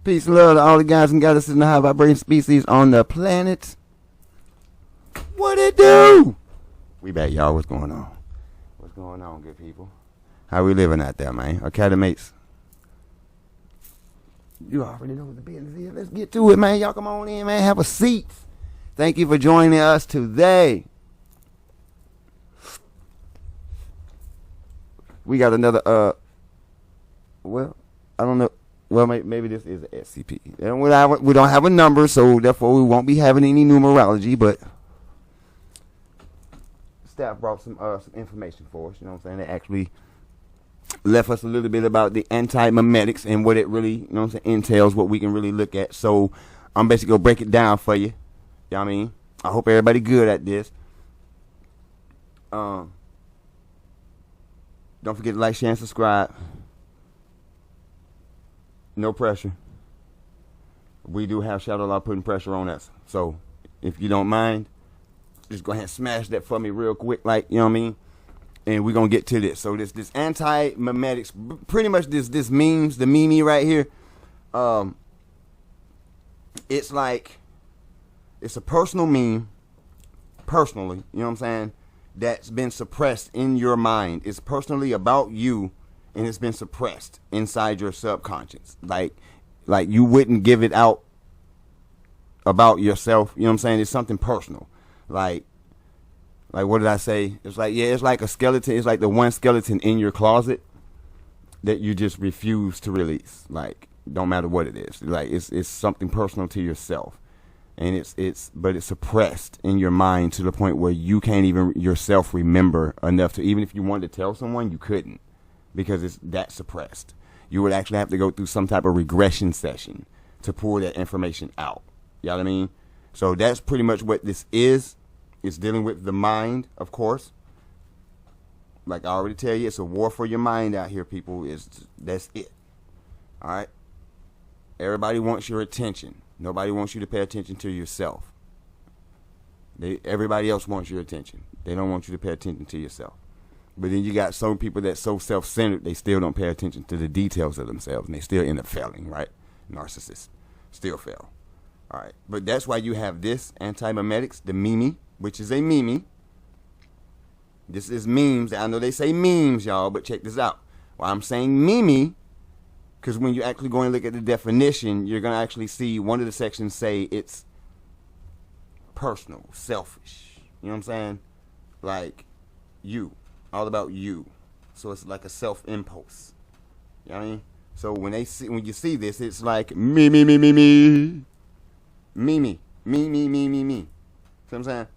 Peace and love to all the guys and goddesses in the high vibrating species on the planet. What it do? We back, y'all. What's going on? What's going on, good people? How we living out there, man? Academates. You already know what the business is. Let's get to it, man. Y'all come on in, man. Have a seat. Thank you for joining us today. We got another, well, I don't know. Well, maybe this is an SCP. And we don't have a number, so therefore we won't be having any numerology, but staff brought some information for us, you know what I'm saying? They actually left us a little bit about the antimemetics and what it really, you know what I'm saying, entails, what we can really look at. So I'm basically going to break it down for you. You know what I mean? I hope everybody good at this. Don't forget to like, share, and subscribe. No pressure. We do have Shadow Law putting pressure on us. So if you don't mind, just go ahead and smash that for me real quick, like, you know what I mean? And we're going to get to this. So this anti-memetics, pretty much this memes, the meme right here, it's like, it's a personal meme, personally, you know what I'm saying, that's been suppressed in your mind. It's personally about you, and it's been suppressed inside your subconscious. Like you wouldn't give it out about yourself, you know what I'm saying? It's something personal. Like what did I say? It's like, yeah, it's like a skeleton. It's like the one skeleton in your closet that you just refuse to release. Like, don't matter what it is. Like, it's something personal to yourself. And but it's suppressed in your mind to the point where you can't even yourself remember enough to, even if you wanted to tell someone, you couldn't, because it's that suppressed. You would actually have to go through some type of regression session to pull that information out. You know what I mean? So that's pretty much what this is. It's dealing with the mind, of course. Like I already tell you, it's a war for your mind out here, people. That's it. All right? Everybody wants your attention. Nobody wants you to pay attention to yourself. Everybody else wants your attention. They don't want you to pay attention to yourself. But then you got some people that's so self-centered, they still don't pay attention to the details of themselves, and they still end up failing, right? Narcissists still fail. All right. But that's why you have this antimemetics, the meme, which is a meme. This is memes. I know they say memes, y'all, but check this out. Well, I'm saying meme because when you actually go and look at the definition, you're going to actually see one of the sections say it's personal, selfish. You know what I'm saying? Like you, all about you. So it's like a self-impulse. You know what I mean? So when you see this, it's like me. Me. See what I'm saying?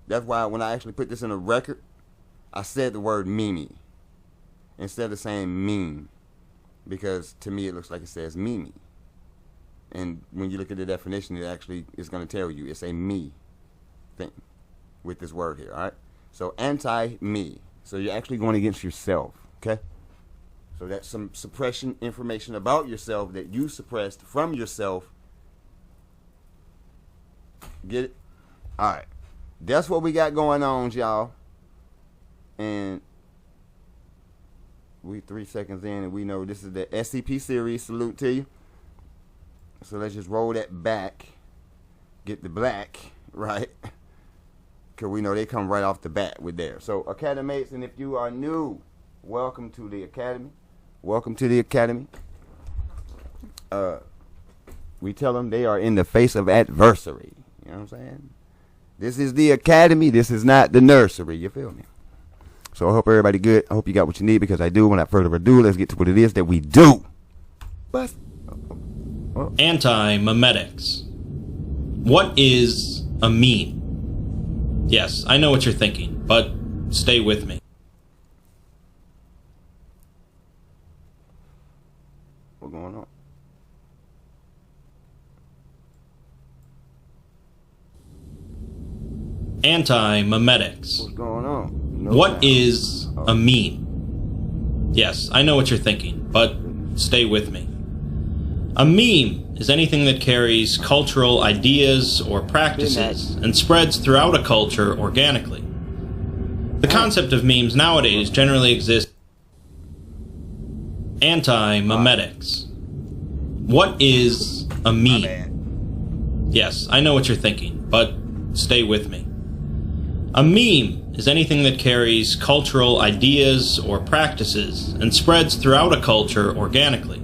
That's why when I actually put this in a record, I said the word meme instead of saying meme, because to me it looks like it says meme. And when you look at the definition, it actually is going to tell you it's a me thing with this word here, all right? So anti-me. So you're actually going against yourself, okay? So that's some suppression information about yourself that you suppressed from yourself. Get it? All right. That's what we got going on, y'all. And we 3 seconds in, and we know this is the SCP series. Salute to you. So let's just roll that back. Get the black, right? Because we know they come right off the bat with there. So, Academates, and if you are new, welcome to the Academy. Welcome to the Academy. We tell them they are in the face of adversity. You know what I'm saying? This is the Academy. This is not the nursery. You feel me? So I hope everybody good. I hope you got what you need, because I do. Without further ado, let's get to what it is that we do. Antimemetics. What is a meme? Yes, I know what you're thinking, but stay with me. What's going on? Antimemetics. What's going on? What is a meme? Yes, I know what you're thinking, but stay with me. A meme is anything that carries cultural ideas or practices and spreads throughout a culture organically. The concept of memes nowadays generally exists. Antimemetics. What is a My meme? bad. Yes, I know what you're thinking, but stay with me. A meme is anything that carries cultural ideas or practices and spreads throughout a culture organically.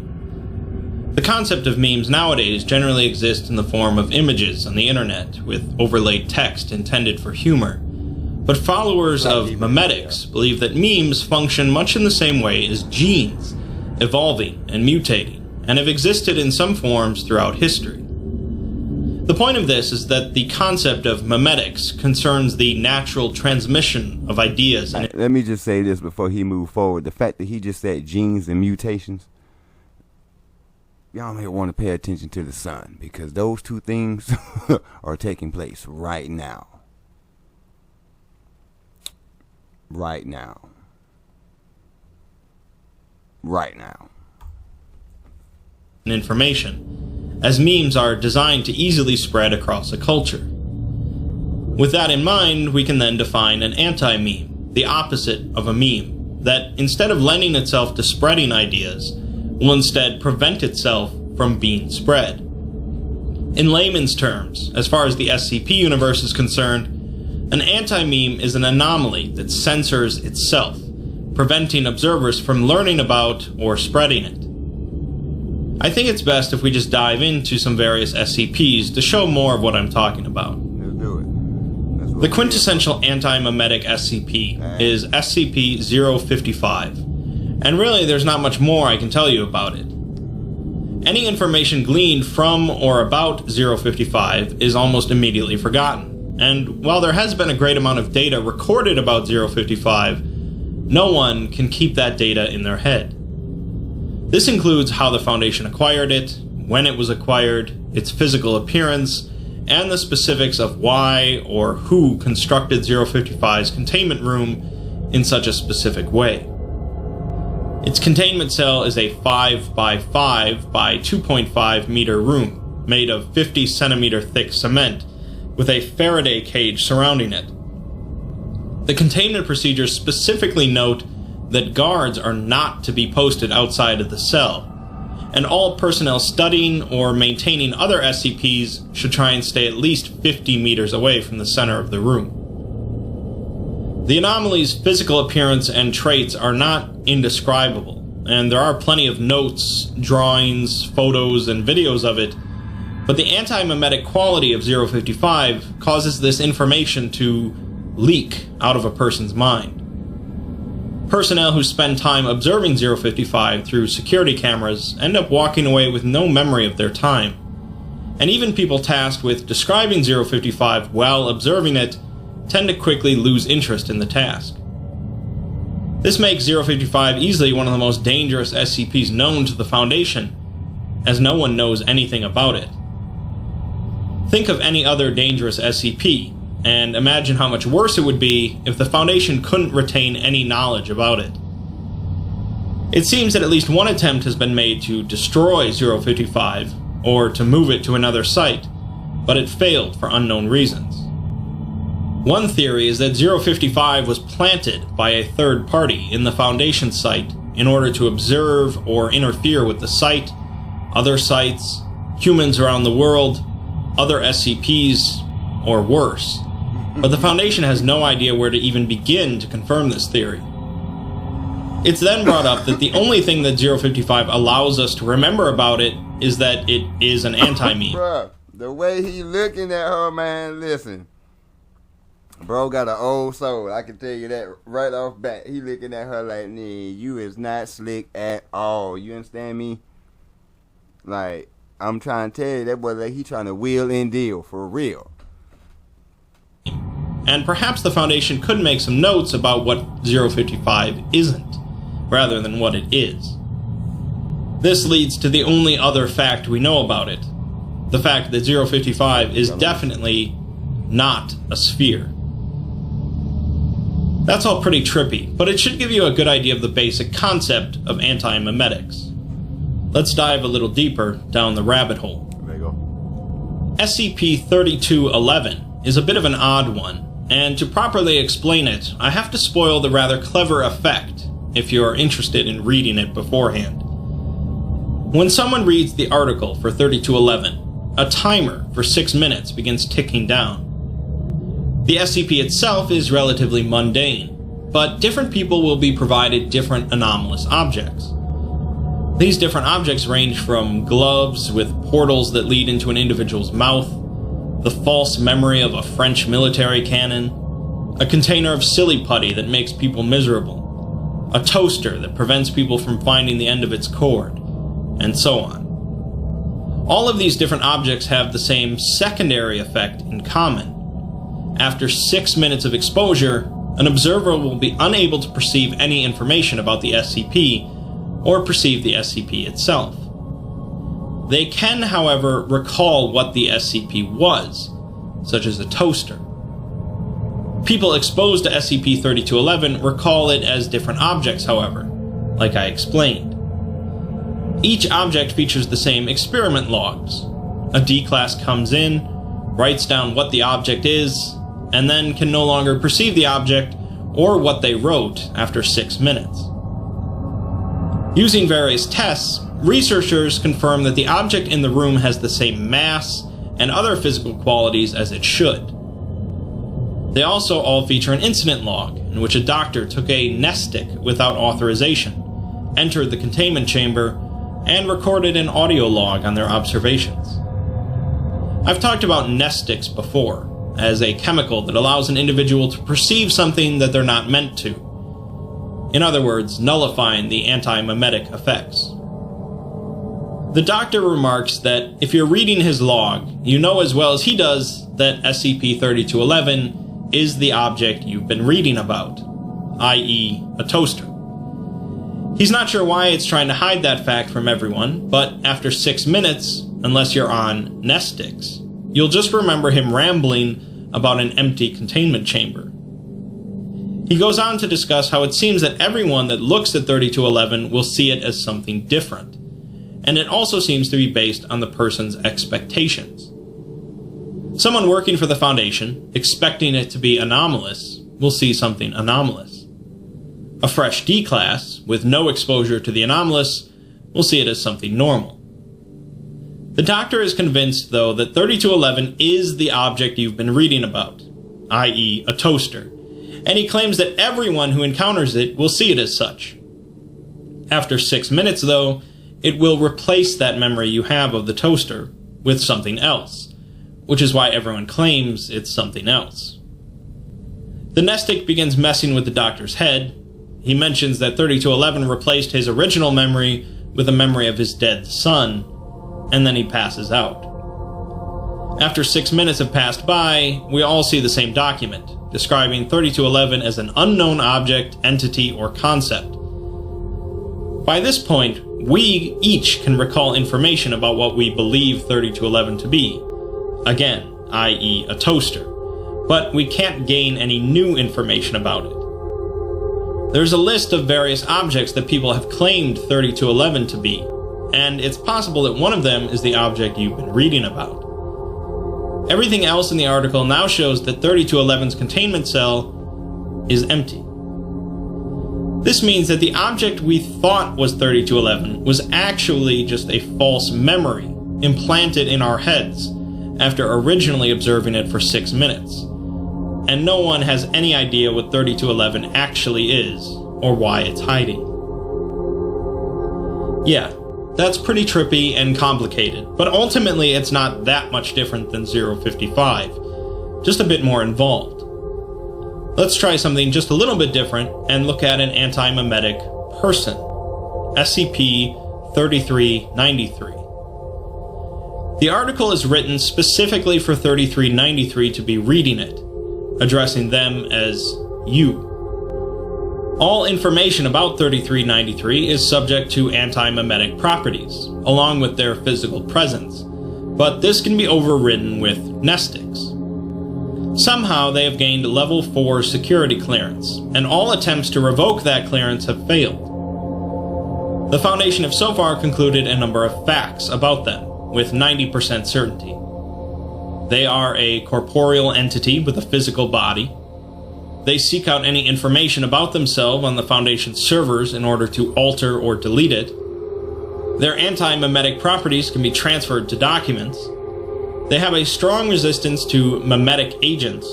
The concept of memes nowadays generally exists in the form of images on the internet with overlaid text intended for humor. But followers of memetics believe that memes function much in the same way as genes, evolving and mutating, and have existed in some forms throughout history. The point of this is that the concept of memetics concerns the natural transmission of ideas. And Let me just say this before he moves forward. The fact that he just said genes and mutations, y'all may want to pay attention to the sun, because those two things are taking place right now. Right now. Right now. information, as memes are designed to easily spread across a culture. With that in mind, we can then define an anti-meme, the opposite of a meme, that instead of lending itself to spreading ideas, will instead prevent itself from being spread. In layman's terms, as far as the SCP universe is concerned, an anti-meme is an anomaly that censors itself, preventing observers from learning about or spreading it. I think it's best if we just dive into some various SCPs to show more of what I'm talking about. Let's do it. The quintessential anti-memetic SCP is SCP-055, and really there's not much more I can tell you about it. Any information gleaned from or about 055 is almost immediately forgotten, and while there has been a great amount of data recorded about 055, no one can keep that data in their head. This includes how the Foundation acquired it, when it was acquired, its physical appearance, and the specifics of why or who constructed 055's containment room in such a specific way. Its containment cell is a 5 by 5 by 2.5 meter room made of 50 centimeter thick cement with a Faraday cage surrounding it. The containment procedures specifically note that guards are not to be posted outside of the cell, and all personnel studying or maintaining other SCPs should try and stay at least 50 meters away from the center of the room. The anomaly's physical appearance and traits are not indescribable, and there are plenty of notes, drawings, photos, and videos of it, but the anti-memetic quality of 055 causes this information to leak out of a person's mind. Personnel who spend time observing 055 through security cameras end up walking away with no memory of their time, and even people tasked with describing 055 while observing it tend to quickly lose interest in the task. This makes 055 easily one of the most dangerous SCPs known to the Foundation, as no one knows anything about it. Think of any other dangerous SCP, and imagine how much worse it would be if the Foundation couldn't retain any knowledge about it. It seems that at least one attempt has been made to destroy 055, or to move it to another site, but it failed for unknown reasons. One theory is that 055 was planted by a third party in the Foundation site in order to observe or interfere with the site, other sites, humans around the world, other SCPs, or worse. But the Foundation has no idea where to even begin to confirm this theory. It's then brought up that the only thing that 055 allows us to remember about it is that it is an anti-meme. Bruh, the way he looking at her, man, listen. Bro got an old soul, I can tell you that right off bat. He looking at her like, nah, you is not slick at all. You understand me? Like, I'm trying to tell you, that boy, like, he trying to wheel and deal, for real. And perhaps the Foundation could make some notes about what 055 isn't, rather than what it is. This leads to the only other fact we know about it, the fact that 055 is definitely not a sphere. That's all pretty trippy, but it should give you a good idea of the basic concept of anti-memetics. Let's dive a little deeper down the rabbit hole. There you go. SCP-3211 is a bit of an odd one, and to properly explain it, I have to spoil the rather clever effect if you're interested in reading it beforehand. When someone reads the article for 3211, a timer for 6 minutes begins ticking down. The SCP itself is relatively mundane, but different people will be provided different anomalous objects. These different objects range from gloves with portals that lead into an individual's mouth, the false memory of a French military cannon, a container of silly putty that makes people miserable, a toaster that prevents people from finding the end of its cord, and so on. All of these different objects have the same secondary effect in common. After 6 minutes of exposure, an observer will be unable to perceive any information about the SCP or perceive the SCP itself. They can, however, recall what the SCP was, such as a toaster. People exposed to SCP-3211 recall it as different objects, however, like I explained. Each object features the same experiment logs. A D-class comes in, writes down what the object is, and then can no longer perceive the object or what they wrote after 6 minutes. Using various tests, researchers confirm that the object in the room has the same mass and other physical qualities as it should. They also all feature an incident log, in which a doctor took a nest stick without authorization, entered the containment chamber, and recorded an audio log on their observations. I've talked about nest sticks before, as a chemical that allows an individual to perceive something that they're not meant to. In other words, nullifying the antimemetic effects. The doctor remarks that if you're reading his log, you know as well as he does that SCP-3211 is the object you've been reading about, i.e., a toaster. He's not sure why it's trying to hide that fact from everyone, but after 6 minutes, unless you're on nest sticks, you'll just remember him rambling about an empty containment chamber. He goes on to discuss how it seems that everyone that looks at 3211 will see it as something different, and it also seems to be based on the person's expectations. Someone working for the Foundation, expecting it to be anomalous, will see something anomalous. A fresh D-class, with no exposure to the anomalous, will see it as something normal. The doctor is convinced, though, that 3211 is the object you've been reading about, i.e., a toaster, and he claims that everyone who encounters it will see it as such. After 6 minutes, though, it will replace that memory you have of the toaster with something else, which is why everyone claims it's something else. The nest stick begins messing with the doctor's head. He mentions that 3211 replaced his original memory with a memory of his dead son, and then he passes out. After 6 minutes have passed by, we all see the same document, describing 3211 as an unknown object, entity, or concept. By this point, we each can recall information about what we believe 3211 to be, again, i.e. a toaster, but we can't gain any new information about it. There's a list of various objects that people have claimed 3211 to be, and it's possible that one of them is the object you've been reading about. Everything else in the article now shows that 3211's containment cell is empty. This means that the object we thought was 3211 was actually just a false memory implanted in our heads after originally observing it for 6 minutes, and no one has any idea what 3211 actually is or why it's hiding. Yeah, that's pretty trippy and complicated, but ultimately it's not that much different than 055, just a bit more involved. Let's try something just a little bit different and look at an antimemetic person, SCP-3393. The article is written specifically for 3393 to be reading it, addressing them as you. All information about 3393 is subject to antimemetic properties, along with their physical presence, but this can be overridden with nest sticks. Somehow they have gained level 4 security clearance, and all attempts to revoke that clearance have failed. The Foundation have so far concluded a number of facts about them, with 90% certainty. They are a corporeal entity with a physical body. They seek out any information about themselves on the Foundation's servers in order to alter or delete it. Their anti-memetic properties can be transferred to documents. They have a strong resistance to memetic agents,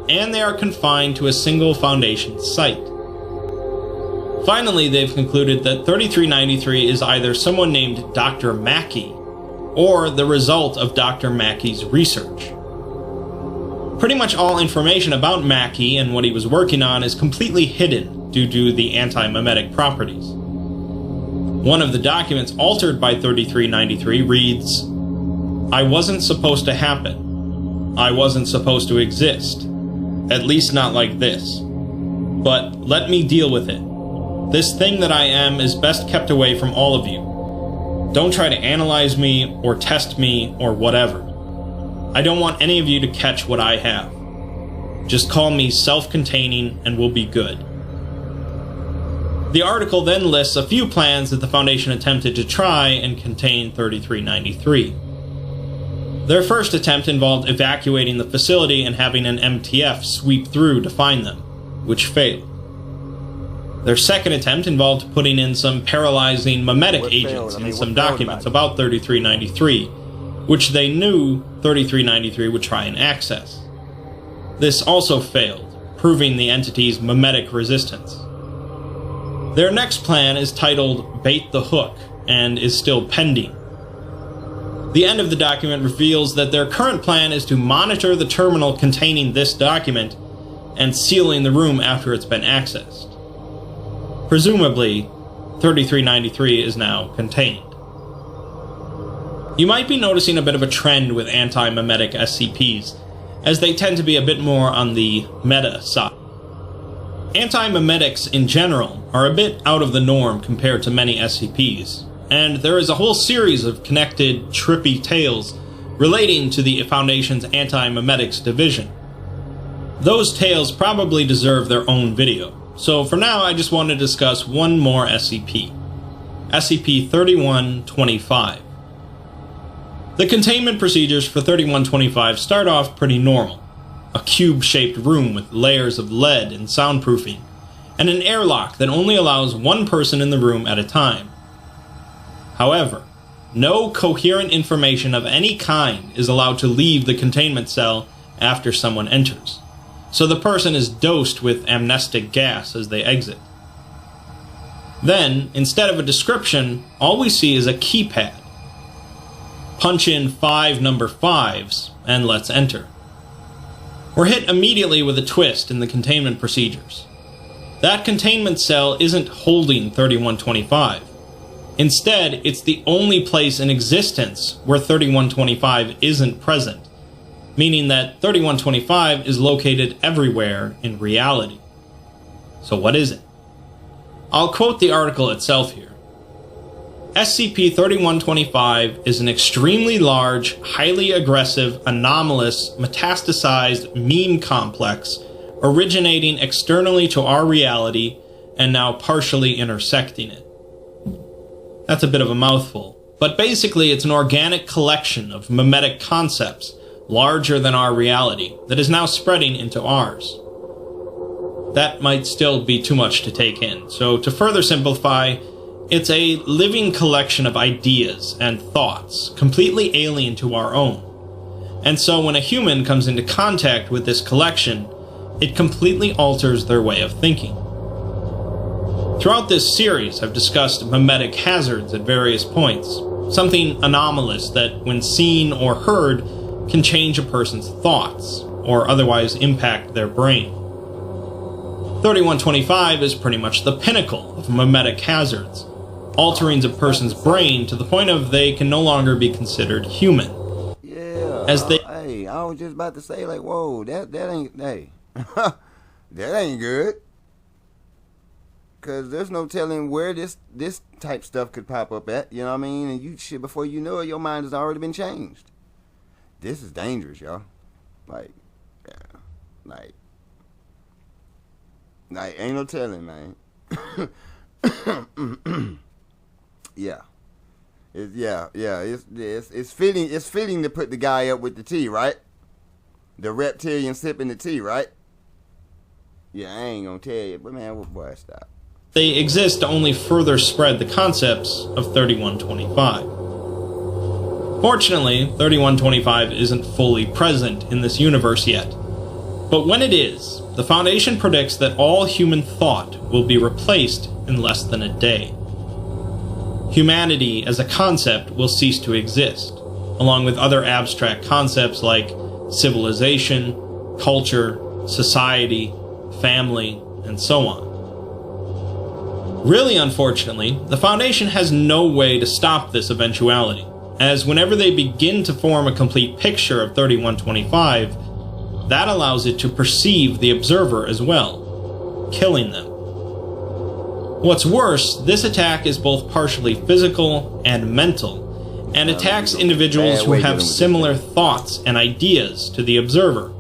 and they are confined to a single Foundation site. Finally, they've concluded that 3393 is either someone named Dr. Mackey, or the result of Dr. Mackey's research. Pretty much all information about Mackey and what he was working on is completely hidden due to the anti-memetic properties. One of the documents altered by 3393 reads, "I wasn't supposed to happen. I wasn't supposed to exist. At least not like this. But let me deal with it. This thing that I am is best kept away from all of you. Don't try to analyze me or test me or whatever. I don't want any of you to catch what I have. Just call me self-containing and we'll be good." The article then lists a few plans that the Foundation attempted to try and contain 3393. Their first attempt involved evacuating the facility and having an MTF sweep through to find them, which failed. Their second attempt involved putting in some paralyzing memetic agents in some documents about 3393, which they knew 3393 would try and access. This also failed, proving the entity's memetic resistance. Their next plan is titled Bait the Hook and is still pending. The end of the document reveals that their current plan is to monitor the terminal containing this document and sealing the room after it's been accessed. Presumably, 3393 is now contained. You might be noticing a bit of a trend with anti-memetic SCPs, as they tend to be a bit more on the meta side. Anti-memetics in general are a bit out of the norm compared to many SCPs, and there is a whole series of connected, trippy tales relating to the Foundation's anti-memetics division. Those tales probably deserve their own video, so for now I just want to discuss one more SCP, SCP-3125. The containment procedures for 3125 start off pretty normal. A cube-shaped room with layers of lead and soundproofing, and an airlock that only allows one person in the room at a time. However, no coherent information of any kind is allowed to leave the containment cell after someone enters, so the person is dosed with amnestic gas as they exit. Then, instead of a description, all we see is a keypad. Punch in 5 number 5s, and let's enter. We're hit immediately with a twist in the containment procedures. That containment cell isn't holding 3125. Instead, it's the only place in existence where 3125 isn't present, meaning that 3125 is located everywhere in reality. So what is it? I'll quote the article itself here. SCP-3125 is an extremely large, highly aggressive, anomalous, metastasized meme complex originating externally to our reality and now partially intersecting it. That's a bit of a mouthful, but basically it's an organic collection of memetic concepts larger than our reality that is now spreading into ours. That might still be too much to take in, so to further simplify, it's a living collection of ideas and thoughts, completely alien to our own. And so when a human comes into contact with this collection, it completely alters their way of thinking. Throughout this series, I've discussed memetic hazards at various points, something anomalous that, when seen or heard, can change a person's thoughts, or otherwise impact their brain. 3125 is pretty much the pinnacle of memetic hazards, altering a person's brain to the point of they can no longer be considered human. Yeah. Hey, I was just about to say, like, whoa, that ain't, hey, that ain't good. Cause there's no telling where this type stuff could pop up at, you know what I mean? And you shit, before you know it, your mind has already been changed. This is dangerous, y'all. Like, yeah, like ain't no telling, man. Yeah. It's fitting to put the guy up with the tea, right? The reptilian sipping the tea, right? Yeah, I ain't gonna tell you, but man, boy, stop. They exist to only further spread the concepts of 3125. Fortunately, 3125 isn't fully present in this universe yet. But when it is, the Foundation predicts that all human thought will be replaced in less than a day. Humanity as a concept will cease to exist, along with other abstract concepts like civilization, culture, society, family, and so on. Really unfortunately, the Foundation has no way to stop this eventuality, as whenever they begin to form a complete picture of 3125, that allows it to perceive the observer as well, killing them. What's worse, this attack is both partially physical and mental, and attacks individuals who have similar thoughts and ideas to the observer,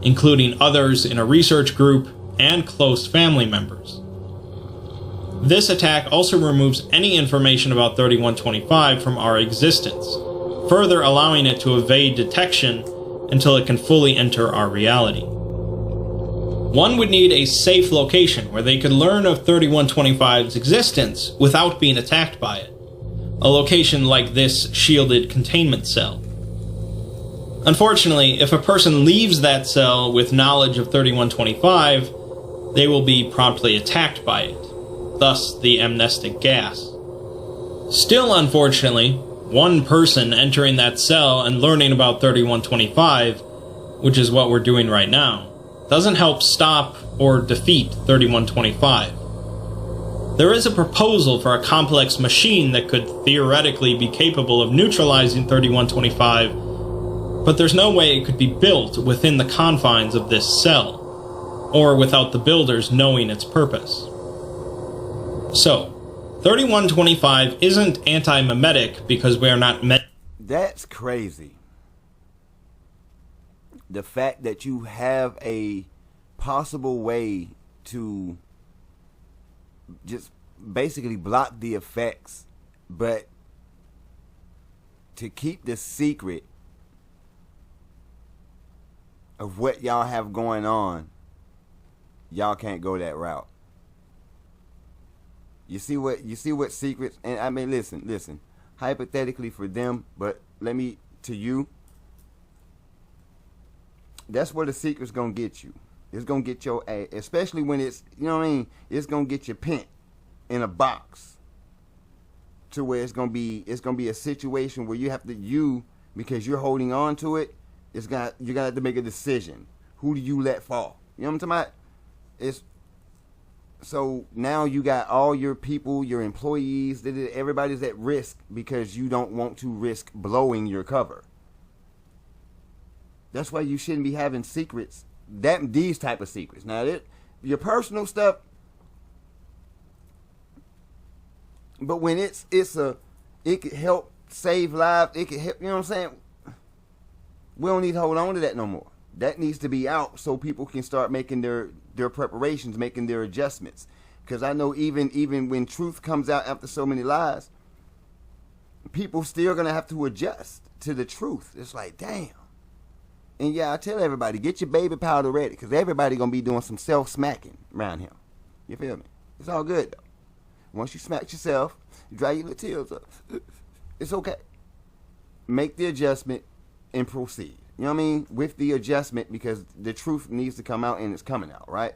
including others in a research group and close family members. This attack also removes any information about 3125 from our existence, further allowing it to evade detection until it can fully enter our reality. One would need a safe location where they could learn of 3125's existence without being attacked by it. A location like this shielded containment cell. Unfortunately, if a person leaves that cell with knowledge of 3125, they will be promptly attacked by it, thus the amnestic gas. Still, unfortunately, one person entering that cell and learning about 3125, which is what we're doing right now, doesn't help stop or defeat 3125. There is a proposal for a complex machine that could theoretically be capable of neutralizing 3125, but there's no way it could be built within the confines of this cell, or without the builders knowing its purpose. So, 3125 isn't anti-memetic because we are not That's crazy. The fact that you have a possible way to just basically block the effects, but to keep the secret of what y'all have going on, y'all can't go that route. You see what secrets, and I mean, listen, hypothetically for them, but let me, to you, that's where the secret's gonna get you. It's gonna get your ass, especially when it's, you know what I mean, it's gonna get you pent in a box to where it's gonna be a situation where you have to, because you're holding on to it, you're gonna have to make a decision. Who do you let fall? You know what I'm talking about? So now you got all your people, your employees, everybody's at risk because you don't want to risk blowing your cover. That's why you shouldn't be having secrets. These type of secrets. Now, your personal stuff, but when it could help save lives. It could help. You know what I'm saying? We don't need to hold on to that no more. That needs to be out so people can start making their preparations, making their adjustments. Because I know even when truth comes out after so many lies, people still gonna have to adjust to the truth. It's like, damn. And yeah, I tell everybody, get your baby powder ready, because everybody gonna be doing some self-smacking around here. You feel me? It's all good though. Once you smack yourself, you dry your little tears up. It's okay. Make the adjustment and proceed. You know what I mean? With the adjustment, because the truth needs to come out, and it's coming out, right?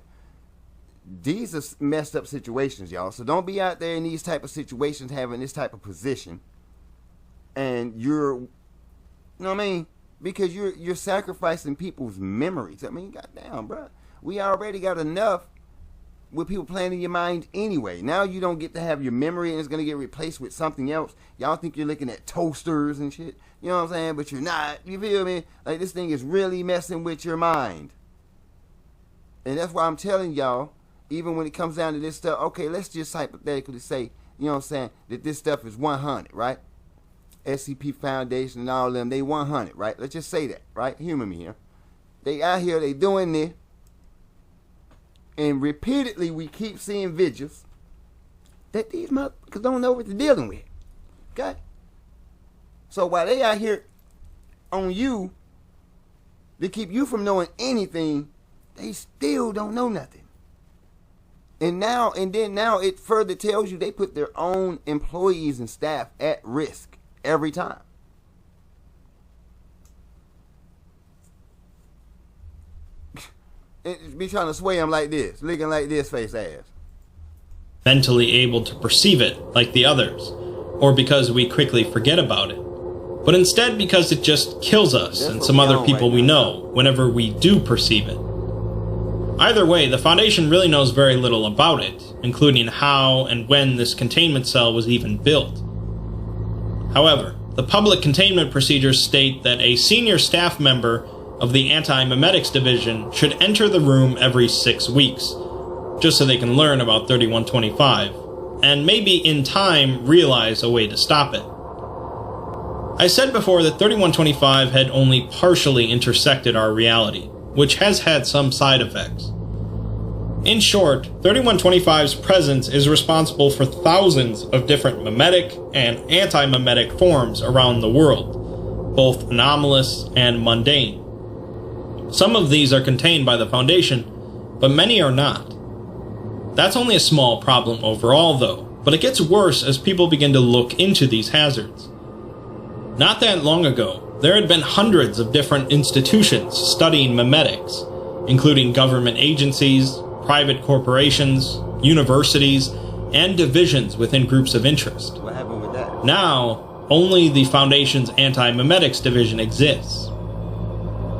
These are messed up situations, y'all. So don't be out there in these type of situations having this type of position, and you're, you know what I mean? Because you're sacrificing people's memories. I mean, goddamn, bro. We already got enough with people playing in your mind anyway. Now you don't get to have your memory, and it's going to get replaced with something else. Y'all think you're looking at toasters and shit. You know what I'm saying? But you're not. You feel me? Like, this thing is really messing with your mind. And that's why I'm telling y'all, even when it comes down to this stuff, okay, let's just hypothetically say, you know what I'm saying, that this stuff is 100, right? SCP Foundation and all of them, they 100, right? Let's just say that, right? Humor me here. They out here, they doing this. And repeatedly, we keep seeing vigils that these motherfuckers don't know what they're dealing with. Okay? So while they out here on you, they keep you from knowing anything, they still don't know nothing. And now it further tells you they put their own employees and staff at risk every time. It be trying to sway them like this, looking like this, face ass. Mentally able to perceive it like the others, or because we quickly forget about it, but instead because it just kills us and some other people we know whenever we do perceive it. Either way, the Foundation really knows very little about it, including how and when this containment cell was even built. However, the public containment procedures state that a senior staff member of the Antimemetics Division should enter the room every 6 weeks, just so they can learn about 3125, and maybe in time realize a way to stop it. I said before that 3125 had only partially intersected our reality, which has had some side effects. In short, 3125's presence is responsible for thousands of different memetic and anti-memetic forms around the world, both anomalous and mundane. Some of these are contained by the Foundation, but many are not. That's only a small problem overall, though, but it gets worse as people begin to look into these hazards. Not that long ago, there had been hundreds of different institutions studying memetics, including government agencies, private corporations, universities, and divisions within groups of interest. What happened with that? Now, only the Foundation's Antimemetics Division exists.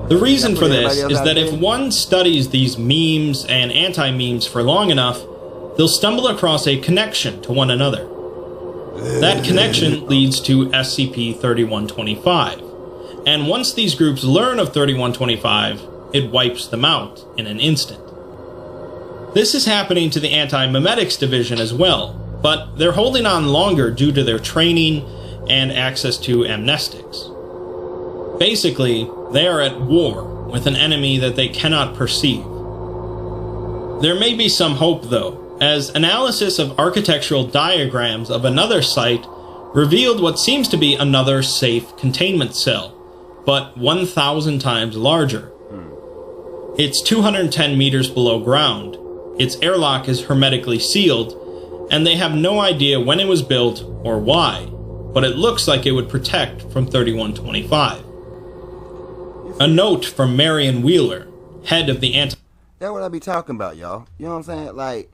The reason for this is that if one studies these memes and anti-memes for long enough, they'll stumble across a connection to one another. That connection leads to SCP-3125, and once these groups learn of 3125, it wipes them out in an instant. This is happening to the Antimemetics Division as well, but they're holding on longer due to their training and access to amnestics. Basically, they are at war with an enemy that they cannot perceive. There may be some hope, though, as analysis of architectural diagrams of another site revealed what seems to be another safe containment cell, but 1,000 times larger. It's 210 meters below ground, its airlock is hermetically sealed, and they have no idea when it was built or why, but it looks like it would protect from 3125. A note from Marion Wheeler, head of the That's what I be talking about, y'all. You know what I'm saying? Like,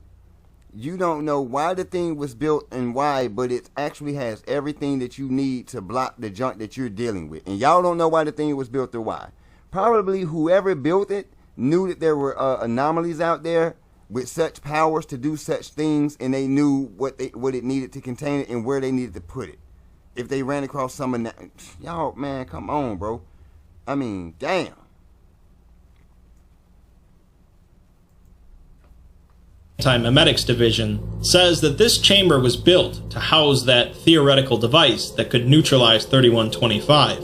you don't know why the thing was built and why, but it actually has everything that you need to block the junk that you're dealing with. And y'all don't know why the thing was built or why. Probably whoever built it knew that there were anomalies out there with such powers to do such things, and they knew what it needed to contain it and where they needed to put it. If they ran across some of that, y'all, man, come on, bro. I mean, damn. Antimemetics Division says that this chamber was built to house that theoretical device that could neutralize 3125.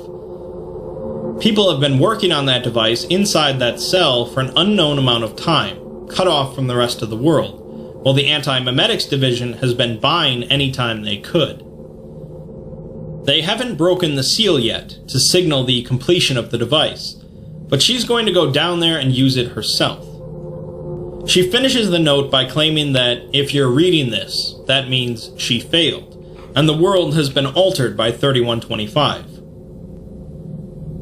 People have been working on that device inside that cell for an unknown amount of time, cut off from the rest of the world, while the Antimemetics Division has been buying any time they could. They haven't broken the seal yet to signal the completion of the device, but she's going to go down there and use it herself. She finishes the note by claiming that if you're reading this, that means she failed, and the world has been altered by 3125.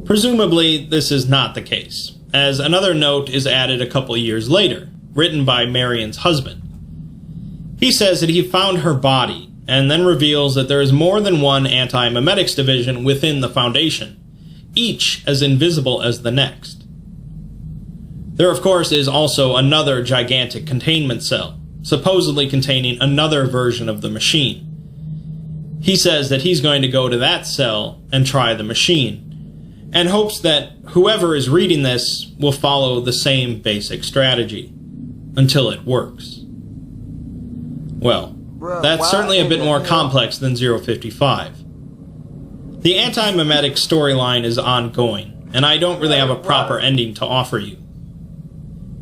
Presumably, this is not the case, as another note is added a couple years later, written by Marion's husband. He says that he found her body, and then reveals that there is more than one Antimemetics Division within the Foundation, each as invisible as the next. There, of course, is also another gigantic containment cell, supposedly containing another version of the machine. He says that he's going to go to that cell and try the machine, and hopes that whoever is reading this will follow the same basic strategy, until it works. Well, that's certainly a bit more complex than 055. The Antimemetic storyline is ongoing, and I don't really have a proper ending to offer you.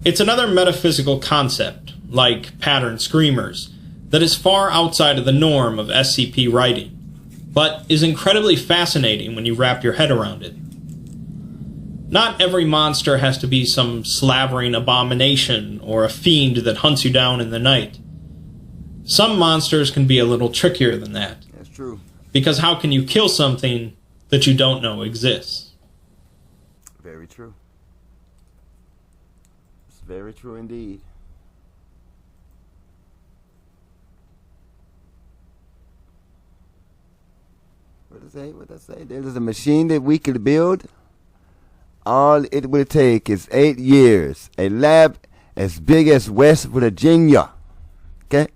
It's another metaphysical concept, like pattern screamers, that is far outside of the norm of SCP writing, but is incredibly fascinating when you wrap your head around it. Not every monster has to be some slavering abomination or a fiend that hunts you down in the night. Some monsters can be a little trickier than that. That's true. Because how can you kill something that you don't know exists? Very true. It's very true indeed. What I say? There's a machine that we could build. All it would take is 8 years. A lab as big as West Virginia. Okay?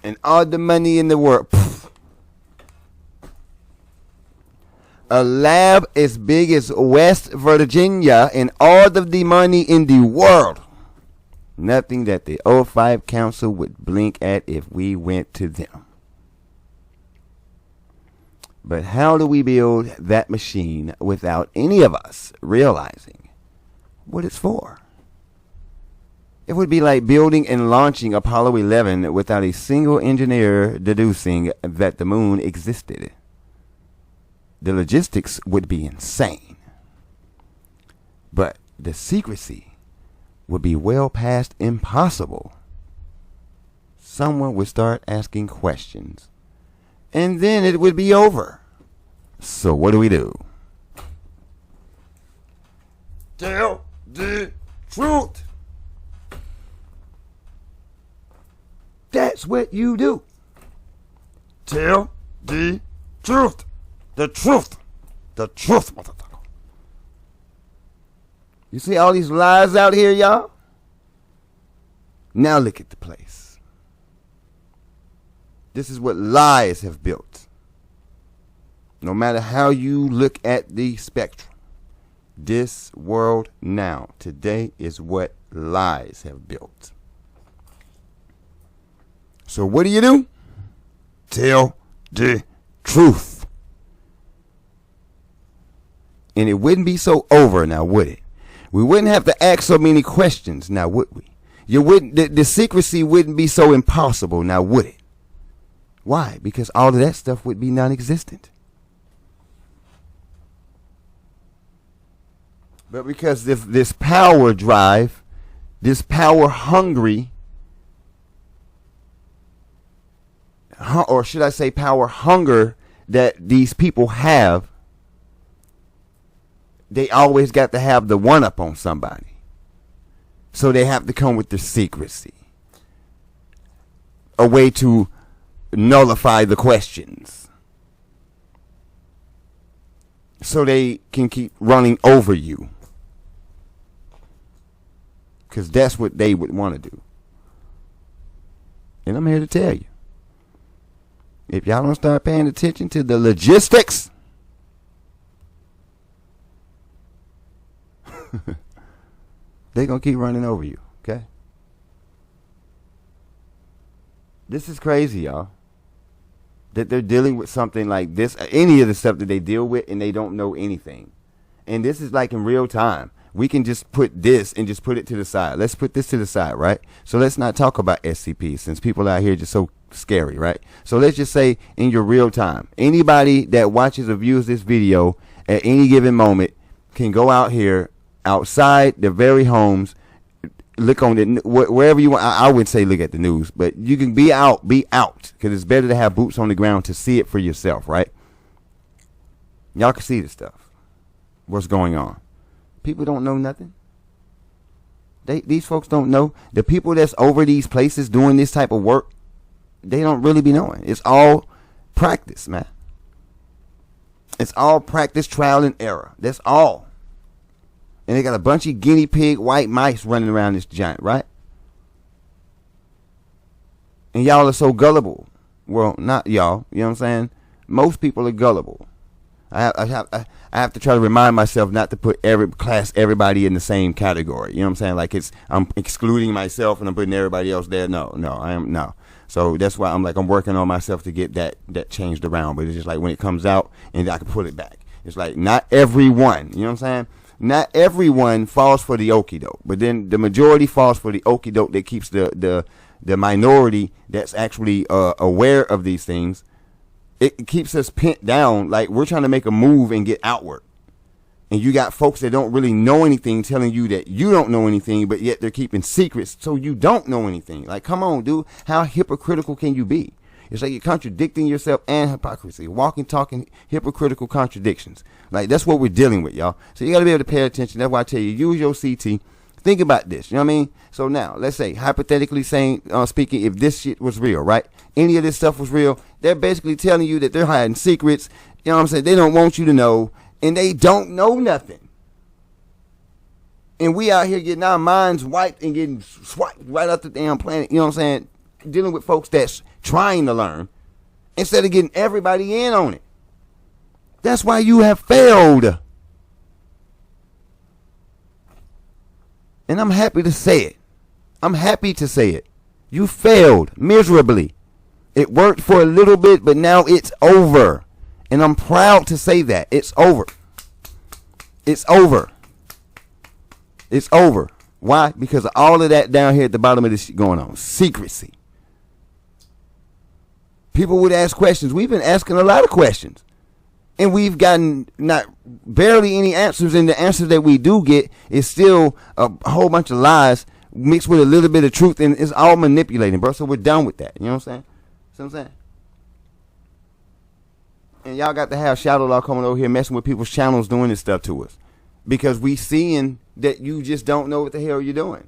And all the money in the world. Pfft. A lab as big as West Virginia and all of the money in the world. Nothing that the O5 Council would blink at if we went to them. But how do we build that machine without any of us realizing what it's for? It would be like building and launching Apollo 11 without a single engineer deducing that the moon existed. The logistics would be insane. But the secrecy would be well past impossible. Someone would start asking questions. And then it would be over. So what do we do? Tell the truth. That's what you do. Tell the truth. The truth. The truth, motherfucker. You see all these lies out here, y'all? Now look at the place. This is what lies have built. No matter how you look at the spectrum, this world now, today, is what lies have built. So what do? Tell the truth. And it wouldn't be so over now, would it? We wouldn't have to ask so many questions now, would we? The secrecy wouldn't be so impossible now, would it? Why? Because all of that stuff would be non-existent. But because this power drive, this power hungry, or should I say power hunger that these people have, they always got to have the one up on somebody. So they have to come with the secrecy. A way to nullify the questions. So they can keep running over you. Because that's what they would want to do. And I'm here to tell you. If y'all don't start paying attention to the logistics, they're going to keep running over you. Okay? This is crazy, y'all. That they're dealing with something like this, any of the stuff that they deal with, and they don't know anything. And this is like in real time. We can just put this and just put it to the side. Let's put this to the side, right? So let's not talk about SCP, since people out here are just so scary, right? So let's just say in your real time, anybody that watches or views this video at any given moment can go out here, outside their very homes, look on the wherever you want. I would say look at the news, but you can be out, because it's better to have boots on the ground to see it for yourself, right? Y'all can see this stuff. What's going on? People don't know nothing. These folks don't know. The people that's over these places doing this type of work, they don't really be knowing. It's all practice, man. It's all practice, trial and error. That's all. And they got a bunch of guinea pig white mice running around this giant, right? And y'all are so gullible. Well, not y'all. You know what I'm saying? Most people are gullible. I have to try to remind myself not to put everybody in the same category. You know what I'm saying? Like I'm excluding myself and I'm putting everybody else there. No, I am no. So that's why I'm working on myself to get that changed around. But it's just like when it comes out and I can put it back. It's like not everyone. You know what I'm saying? Not everyone falls for the okie doke, but then the majority falls for the okie doke that keeps the minority that's actually aware of these things. It keeps us pinned down, like we're trying to make a move and get outward. And you got folks that don't really know anything telling you that you don't know anything, but yet they're keeping secrets so you don't know anything. Like, come on, dude. How hypocritical can you be? It's like you're contradicting yourself and hypocrisy. Walking, talking, hypocritical contradictions. Like, that's what we're dealing with, y'all. So you got to be able to pay attention. That's why I tell you, use your CT. Think about this. You know what I mean? So now, let's say, hypothetically speaking, if this shit was real, right? Any of this stuff was real, they're basically telling you that they're hiding secrets. You know what I'm saying? They don't want you to know. And they don't know nothing. And we out here getting our minds wiped and getting swiped right out the damn planet. You know what I'm saying? Dealing with folks that's trying to learn instead of getting everybody in on it. That's why you have failed. And I'm happy to say it. I'm happy to say it. You failed miserably. It worked for a little bit, but now it's over. And I'm proud to say that. It's over. It's over. It's over. Why? Because of all of that down here at the bottom of this shit going on. Secrecy. People would ask questions. We've been asking a lot of questions. And we've gotten not barely any answers. And the answers that we do get is still a whole bunch of lies mixed with a little bit of truth. And it's all manipulating, bro. So we're done with that. You know what I'm saying? See what I'm saying? And y'all got to have Shadow Law coming over here messing with people's channels doing this stuff to us. Because we seeing that you just don't know what the hell you're doing.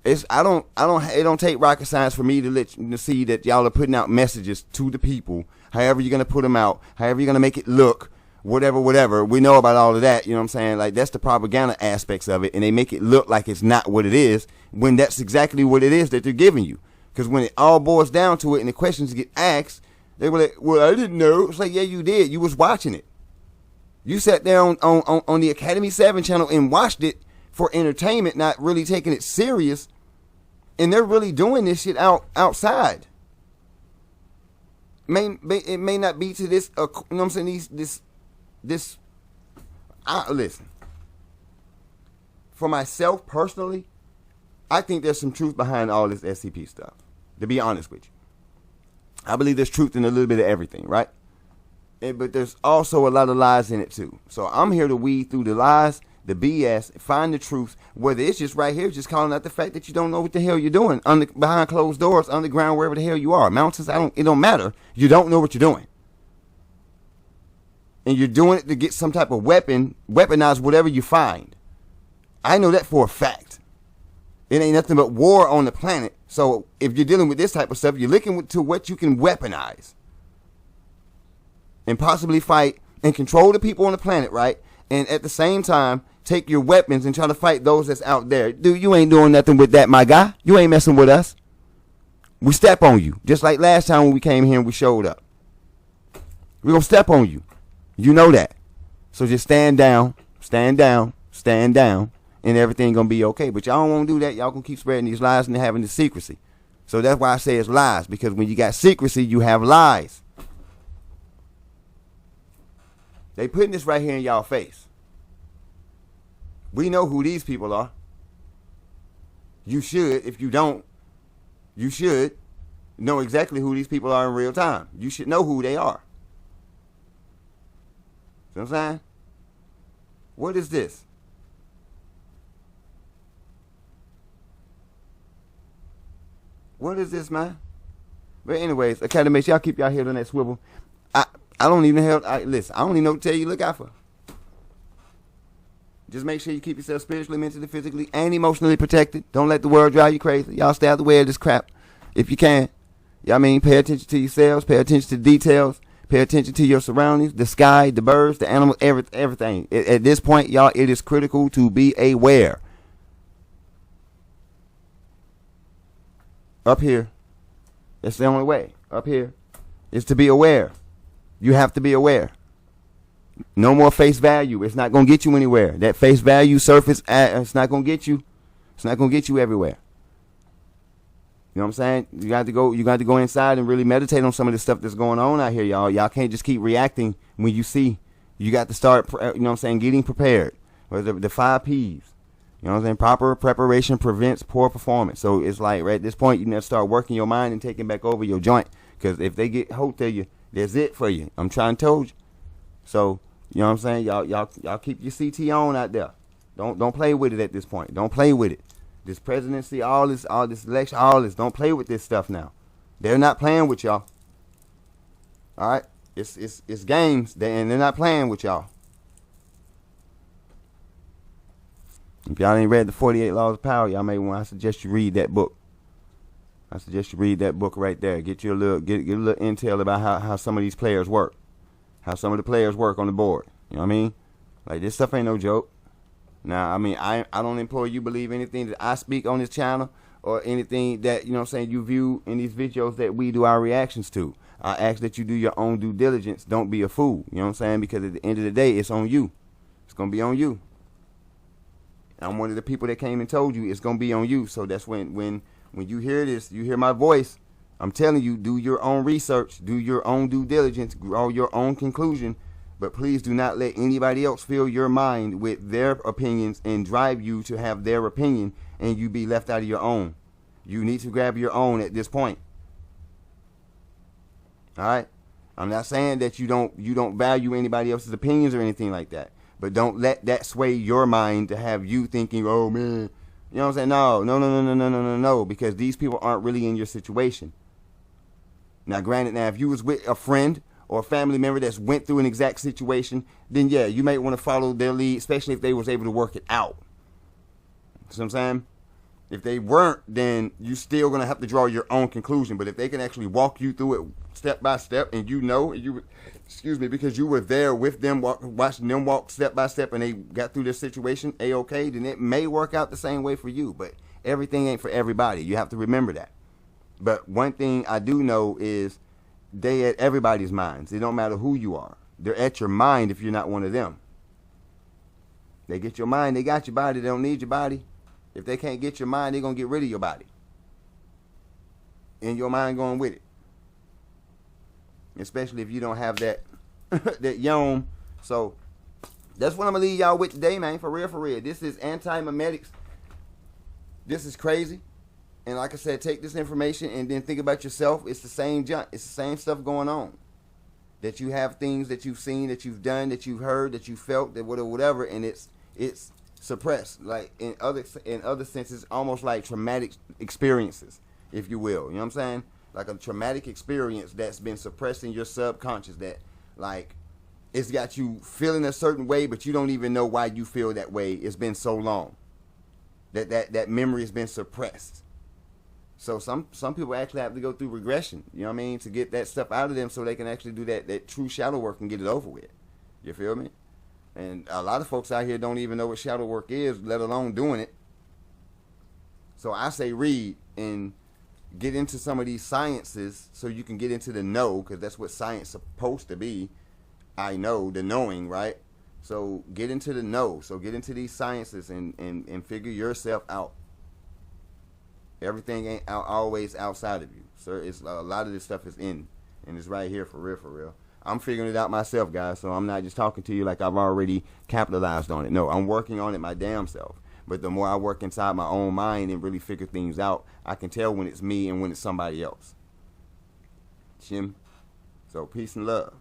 It don't take rocket science for me to see that y'all are putting out messages to the people. However you're going to put them out. However you're going to make it look. Whatever. We know about all of that. You know what I'm saying? Like, that's the propaganda aspects of it. And they make it look like it's not what it is. When that's exactly what it is that they're giving you. Because when it all boils down to it and the questions get asked, they were like, well, I didn't know. It's like, yeah, you did. You was watching it. You sat there on the Academy 7 channel and watched it for entertainment, not really taking it serious. And they're really doing this shit outside. It may not be to this, you know what I'm saying, listen. For myself, personally, I think there's some truth behind all this SCP stuff, to be honest with you. I believe there's truth in a little bit of everything, right? But there's also a lot of lies in it too. So I'm here to weed through the lies, the BS, find the truth. Whether it's just right here, just calling out the fact that you don't know what the hell you're doing behind closed doors, underground, wherever the hell you are. Mountains, it don't matter. You don't know what you're doing. And you're doing it to get some type of weapon, weaponize whatever you find. I know that for a fact. It ain't nothing but war on the planet. So if you're dealing with this type of stuff, you're looking to what you can weaponize. And possibly fight and control the people on the planet, right? And at the same time, take your weapons and try to fight those that's out there. Dude, you ain't doing nothing with that, my guy. You ain't messing with us. We step on you. Just like last time when we came here and we showed up. We're going to step on you. You know that. So just stand down, and everything going to be okay. But y'all don't want to do that. Y'all going to keep spreading these lies and having the secrecy. So that's why I say it's lies. Because when you got secrecy, you have lies. They putting this right here in y'all face. We know who these people are. You should. If you don't, you should know exactly who these people are in real time. You should know who they are. See what I'm saying? What is this? What is this, man? But anyways, Academy, y'all keep y'all head on that swivel. I don't even listen, I don't even know what to tell you look out for. Just make sure you keep yourself spiritually, mentally, physically, and emotionally protected. Don't let the world drive you crazy. Y'all stay out the way of this crap if you can. Y'all mean, pay attention to yourselves, pay attention to the details, pay attention to your surroundings, the sky, the birds, the animals, everything. At this point, y'all, it is critical to be aware. Up here, that's the only way. Up here is to be aware. You have to be aware. No more face value. It's not going to get you anywhere. That face value surface, it's not going to get you. It's not going to get you everywhere. You know what I'm saying? You got to go inside and really meditate on some of the stuff that's going on out here, y'all. Y'all can't just keep reacting when you see. You got to start, you know what I'm saying, getting prepared. The 5 P's. You know what I'm saying? Proper preparation prevents poor performance. So it's like, right at this point, you need to start working your mind and taking back over your joint. Because if they get hold to you, that's it for you. I'm trying to tell you. So You know what I'm saying? Y'all keep your CT on out there. Don't play with it at this point. Don't play with it. This presidency, all this election, all this. Don't play with this stuff now. They're not playing with y'all. All right, it's games, and they're not playing with y'all. If y'all ain't read the 48 Laws of Power, y'all may want. I suggest you read that book. I suggest you read that book right there. Get you a little intel about how some of these players work, how some of the players work on the board. You know what I mean? Like, this stuff ain't no joke. Now, I mean, I don't implore you believe anything that I speak on this channel or anything that, you know what I'm saying, you view in these videos that we do our reactions to. I ask that you do your own due diligence. Don't be a fool. You know what I'm saying? Because at the end of the day, it's on you. It's going to be on you. I'm one of the people that came and told you it's going to be on you. So that's when you hear this, you hear my voice, I'm telling you, do your own research, do your own due diligence, draw your own conclusion. But please do not let anybody else fill your mind with their opinions and drive you to have their opinion and you be left out of your own. You need to grab your own at this point. All right? I'm not saying that you don't value anybody else's opinions or anything like that. But don't let that sway your mind to have you thinking, oh man, you know what I'm saying? No, because these people aren't really in your situation. Now, granted, if you was with a friend or a family member that's went through an exact situation, then yeah, you might want to follow their lead, especially if they was able to work it out. See what I'm saying? If they weren't, then you still gonna have to draw your own conclusion. But if they can actually walk you through it step by step, and because you were there with them, watching them walk step by step, and they got through this situation a-okay, then it may work out the same way for you. But everything ain't for everybody. You have to remember that. But one thing I do know is they at everybody's minds. It don't matter who you are. They're at your mind if you're not one of them. They get your mind, they got your body, they don't need your body. If they can't get your mind, they're going to get rid of your body. And your mind going with it. Especially if you don't have that that yom. So that's what I'm going to leave y'all with today, man. For real, for real. This is Antimemetics. This is crazy. And like I said, take this information and then think about yourself. It's the same junk. It's the same stuff going on. That you have things that you've seen, that you've done, that you've heard, that you felt, that whatever, and it's suppressed. Like in other senses, almost like traumatic experiences, if you will. You know what I'm saying? Like a traumatic experience that's been suppressed in your subconscious, that like it's got you feeling a certain way, but you don't even know why you feel that way. It's been so long that memory has been suppressed. So some people actually have to go through regression, you know what I mean, to get that stuff out of them so they can actually do that true shadow work and get it over with. You feel me? And a lot of folks out here don't even know what shadow work is, let alone doing it. So I say read and get into some of these sciences so you can get into the know, because that's what science is supposed to be. I know, the knowing, right? So get into the know. So get into these sciences and figure yourself out. Everything ain't always outside of you. So it's a lot of this stuff is in, and it's right here for real, for real. I'm figuring it out myself, guys, so I'm not just talking to you like I've already capitalized on it. No, I'm working on it my damn self. But the more I work inside my own mind and really figure things out, I can tell when it's me and when it's somebody else. Shim. So peace and love.